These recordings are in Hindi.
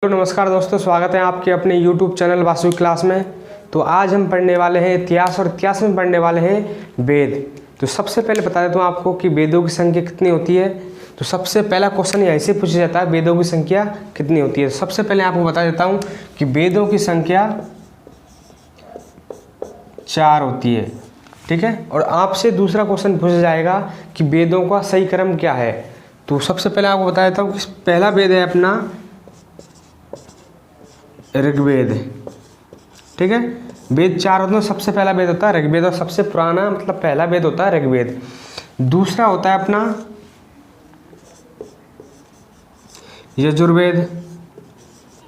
हेलो नमस्कार दोस्तों, स्वागत है आपके अपने YouTube चैनल वास्तविक क्लास में। तो आज हम पढ़ने वाले हैं इतिहास, और इतिहास में पढ़ने वाले हैं वेद। तो सबसे पहले बता देता हूँ आपको कि वेदों की संख्या कितनी होती है। तो सबसे पहला क्वेश्चन यहीं से पूछा जाता है, वेदों की संख्या कितनी होती है। सबसे पहले आपको बता देता हूँ कि वेदों की संख्या 4 होती है, ठीक है। और आपसे दूसरा क्वेश्चन पूछा जाएगा कि वेदों का सही क्रम क्या है। तो सबसे पहले आपको बता देता हूँ कि पहला वेद है अपना ऋग्वेद, ठीक है। वेद 4 होते हैं, सबसे पहला वेद होता है ऋग्वेद, और सबसे पुराना मतलब पहला वेद होता है ऋग्वेद। दूसरा होता है अपना यजुर्वेद।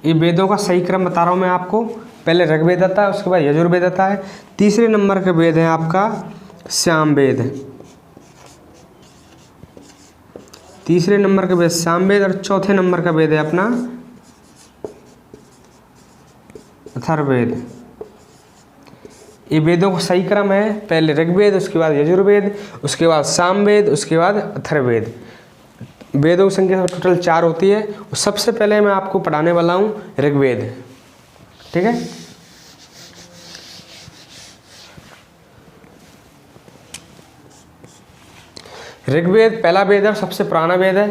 ये वेदों का सही क्रम बता रहा हूँ मैं आपको, पहले ऋग्वेद आता है, उसके बाद यजुर्वेद आता है। तीसरे नंबर का वेद है आपका सामवेद, तीसरे नंबर का वेद सामवेद। और चौथे नंबर का वेद है अपना अथर्ववेद। ये वेदों का सही क्रम है, पहले ऋग्वेद, उसके बाद यजुर्वेद, उसके बाद सामवेद, उसके बाद अथर्ववेद। वेदों की संख्या टोटल 4 होती है। सबसे पहले मैं आपको पढ़ाने वाला हूँ ऋग्वेद, ठीक है। ऋग्वेद पहला वेद है, सबसे पुराना वेद है।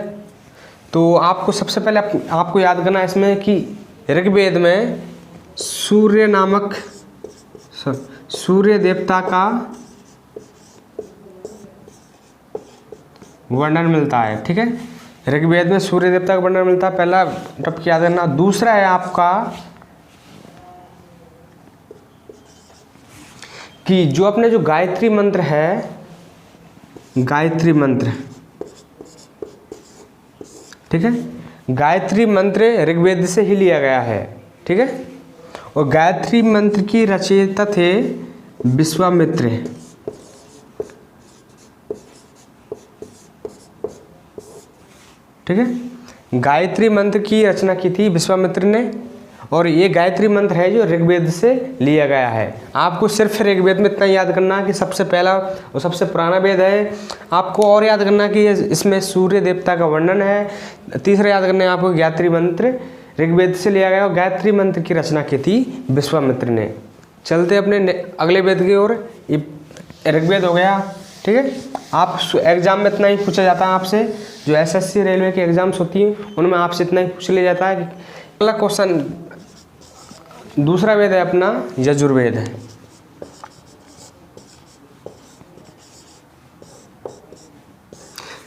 तो आपको सबसे पहले आपको याद करना है इसमें कि ऋग्वेद में सूर्य देवता का वर्णन मिलता है, ठीक है। ऋग्वेद में सूर्य देवता का वर्णन मिलता है, पहला टॉपिक याद करना। दूसरा है आपका कि जो अपने जो गायत्री मंत्र है, गायत्री मंत्र, ठीक है। गायत्री मंत्र ऋग्वेद से ही लिया गया है, ठीक है। और गायत्री मंत्र की रचयिता थे विश्वामित्र, ठीक है। गायत्री मंत्र की रचना की थी विश्वामित्र ने, और ये गायत्री मंत्र है जो ऋग्वेद से लिया गया है। आपको सिर्फ ऋग्वेद में इतना याद करना कि सबसे पहला और सबसे पुराना वेद है। आपको और याद करना कि इसमें सूर्य देवता का वर्णन है। तीसरा याद करना है आपको गायत्री मंत्र ऋग्वेद से लिया गया, और गायत्री मंत्र की रचना की थी विश्वामित्र ने। चलते अपने अगले वेद की ओर। ऋग्वेद हो गया, ठीक है। आप एग्जाम में इतना ही पूछा जाता है आपसे, जो एसएससी रेलवे के एग्जाम्स होती हैं उनमें आपसे इतना ही पूछ लिया जाता है। अगला क्वेश्चन, दूसरा वेद है अपना यजुर्वेद है।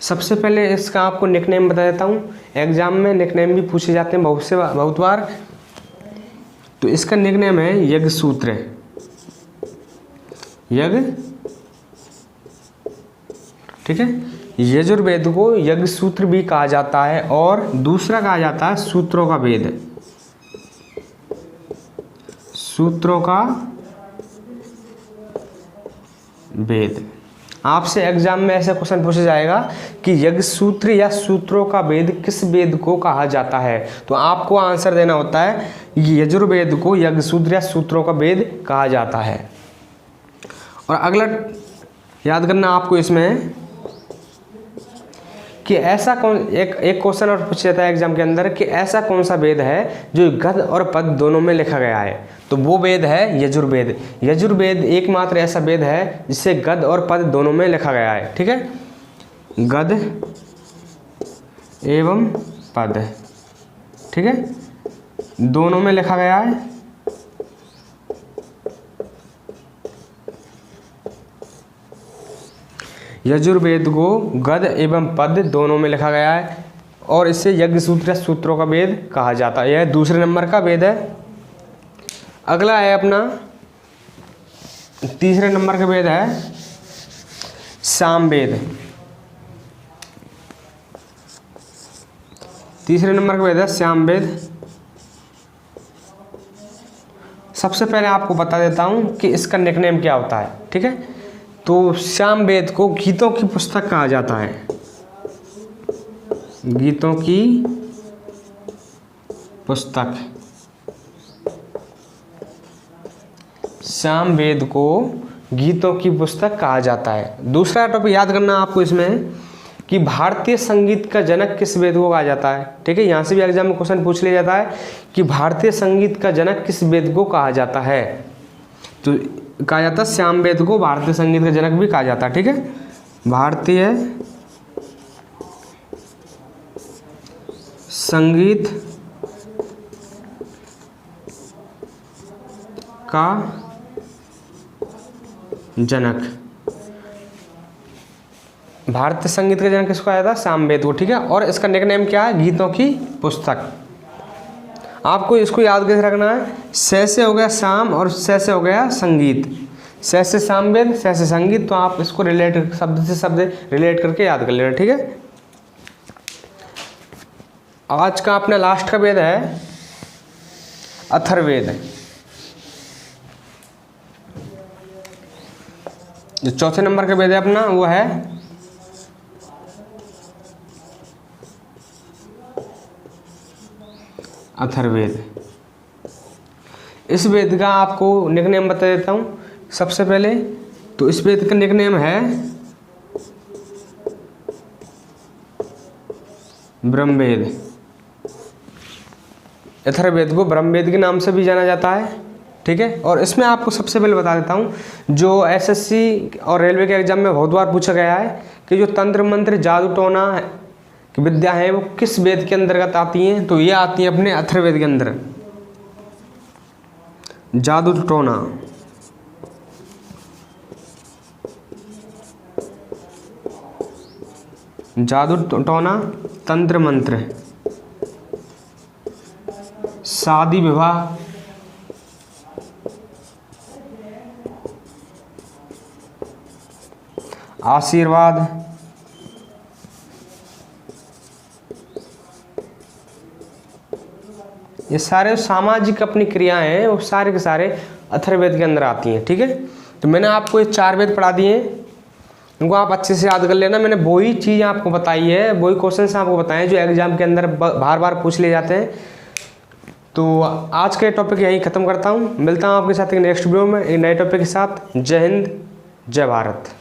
सबसे पहले इसका आपको निकनेम बता देता हूँ, एग्जाम में निकनेम भी पूछे जाते हैं बहुत बार। तो इसका निकनेम है यज्ञसूत्र, यज्ञ, ठीक है। यजुर्वेद को यज्ञसूत्र भी कहा जाता है, और दूसरा कहा जाता है सूत्रों का वेद, सूत्रों का वेद। आपसे एग्जाम में ऐसा क्वेश्चन पूछा जाएगा कि यज्ञसूत्र या सूत्रों का वेद किस वेद को कहा जाता है। तो आपको आंसर देना होता है यजुर्वेद को यज्ञसूत्र या सूत्रों का वेद कहा जाता है। और अगला याद करना आपको इसमें कि ऐसा कौन एक क्वेश्चन और पूछा जाता है एग्जाम के अंदर कि ऐसा कौन सा वेद है जो गद्य और पद दोनों में लिखा गया है। तो वो वेद है यजुर्वेद। यजुर्वेद एकमात्र ऐसा वेद है जिससे गद्य और पद दोनों में लिखा गया है, ठीक है। गद्य एवं पद, ठीक है, दोनों में लिखा गया है। यजुर्वेद को गद्य एवं पद दोनों में लिखा गया है, और इसे यज्ञसूत्र सूत्रों का वेद कहा जाता है। यह दूसरे नंबर का वेद है। अगला है अपना तीसरे नंबर का वेद है सामवेद। तीसरे नंबर का वेद है सामवेद। सबसे पहले आपको बता देता हूं कि इसका निकनेम क्या होता है, ठीक है। तो सामवेद को गीतों की पुस्तक कहा जाता है, गीतों की पुस्तक। सामवेद को गीतों की पुस्तक कहा जाता है। दूसरा टॉपिक याद करना आपको इसमें कि कि भारतीय संगीत का जनक किस वेद को कहा जाता है। ठीक है, यहाँ से भी एग्जाम में क्वेश्चन पूछ लिया जाता है कि भारतीय संगीत का जनक किस वेद को कहा जाता है। तो कहा जाता है श्याम वेद को भारतीय संगीत का जनक भी कहा जाता है। ठीक है, भारतीय संगीत का जनक, भारतीय संगीत का जनक किसको आया था? श्याम वेद को। ठीक है, और इसका निकनेम क्या है? गीतों की पुस्तक। आपको इसको याद कैसे रखना है? से हो गया शाम और से हो गया संगीत, से सामवेद, से संगीत। तो आप इसको रिलेट शब्द से शब्द रिलेट करके याद कर लेना। ठीक है, आज का अपना लास्ट का वेद है अथर्ववेद। जो चौथे नंबर का वेद है अपना वो है अथर्ववेद। इस वेद का आपको निकनेम बता देता हूँ सबसे पहले। तो इस वेद का निकनेम है ब्रह्मवेद। अथर्ववेद को ब्रह्मवेद के नाम से भी जाना जाता है। ठीक है, और इसमें आपको सबसे पहले बता देता हूँ, जो एसएससी और रेलवे के एग्जाम में बहुत बार पूछा गया है कि जो तंत्र मंत्र जादू टोना की विद्या है वो किस वेद के अंतर्गत आती हैं। तो ये आती है अपने अथर्ववेद के अंदर। जादू टोना, जादू टोना, तंत्र मंत्र, शादी विवाह, आशीर्वाद, ये सारे सामाजिक अपनी क्रियाएं हैं वो सारे के सारे अथर्ववेद के अंदर आती हैं। ठीक है, तो मैंने आपको ये 4 वेद पढ़ा दिए हैं, इनको आप अच्छे से याद कर लेना। मैंने वही चीज़ आपको बताई है, वही क्वेश्चन आपको बताए हैं जो एग्जाम के अंदर बार बार पूछ लिए जाते हैं। तो आज के टॉपिक यहीं ख़त्म करता हूँ। मिलता हूँ आपके साथ एक नेक्स्ट वीडियो में एक नए टॉपिक के साथ। जय हिंद, जय भारत।